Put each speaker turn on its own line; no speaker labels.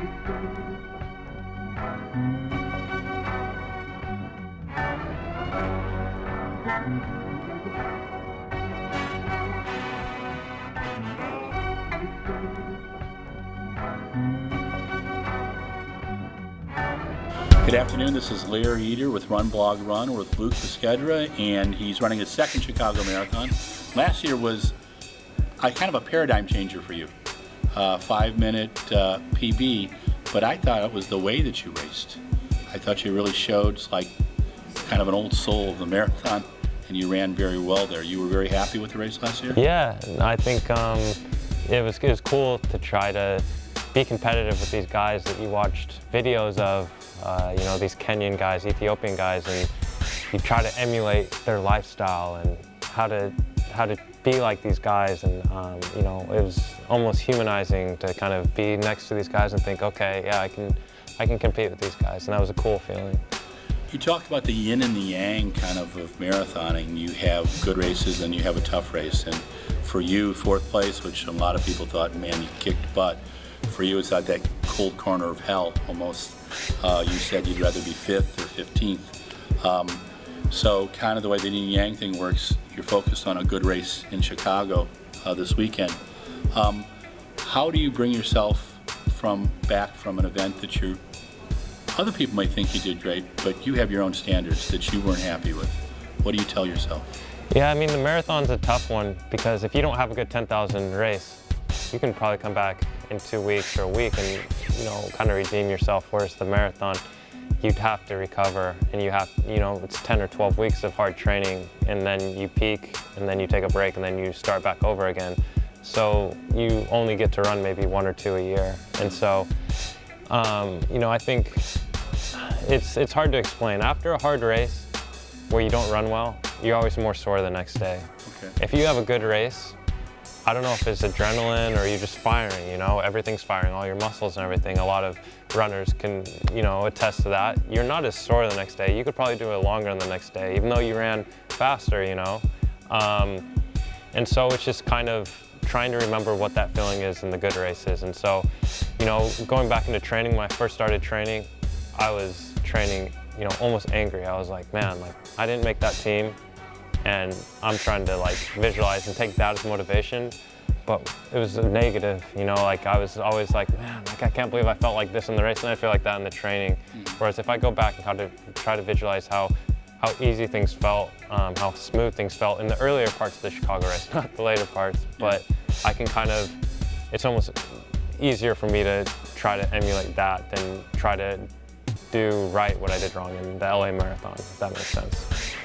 Good afternoon, this is Larry Eater with RunBlogRun. We're with Puskedra, and he's running his second Chicago Marathon. Last year was kind of a paradigm changer for you. 5-minute PB, but I thought it was the way that you raced. I thought you really showed like kind of an old soul of the marathon, and you ran very well there. You were very happy with the race last year?
Yeah, I think it was cool to try to be competitive with these guys that you watched videos of, you know, these Kenyan guys, Ethiopian guys, and you try to emulate their lifestyle and how to be like these guys. And you know, it was almost humanizing to kind of be next to these guys and think, okay, yeah, I can compete with these guys, and that was a cool feeling.
You talked about the yin and the yang kind of marathoning. You have good races and you have a tough race, and for you, 4th place, which a lot of people thought, man, you kicked butt. For you, it's like that cold corner of hell, almost. You said you'd rather be 5th or 15th. So kind of the way the yin yang thing works, you're focused on a good race in Chicago this weekend. How do you bring yourself back from an event that other people might think you did great, but you have your own standards that you weren't happy with? What do you tell yourself?
Yeah, I mean, the marathon's a tough one, because if you don't have a good 10,000 race, you can probably come back in 2 weeks or a week and, you know, kind of redeem yourself. Whereas the marathon, you'd have to recover, and you have, you know, it's 10 or 12 weeks of hard training, and then you peak, and then you take a break, and then you start back over again. So you only get to run maybe 1 or 2 a year. And so, you know, I think it's hard to explain. After a hard race where you don't run well, you're always more sore the next day. Okay. If you have a good race, I don't know if it's adrenaline or you're just firing, you know, everything's firing, all your muscles and everything. A lot of runners can, you know, attest to that. You're not as sore the next day. You could probably do it longer than the next day, even though you ran faster, you know. And so it's just kind of trying to remember what that feeling is in the good races. And so, you know, going back into training, when I first started training, I was training, you know, almost angry. I was like, man, like, I didn't make that team. And I'm trying to like visualize and take that as motivation, but it was a negative, you know, like I was always like, man, like I can't believe I felt like this in the race, and I feel like that in the training. Whereas if I go back and try to visualize how easy things felt, how smooth things felt in the earlier parts of the Chicago race, not the later parts, but I can kind of, it's almost easier for me to try to emulate that than try to do right what I did wrong in the LA Marathon, if that makes sense.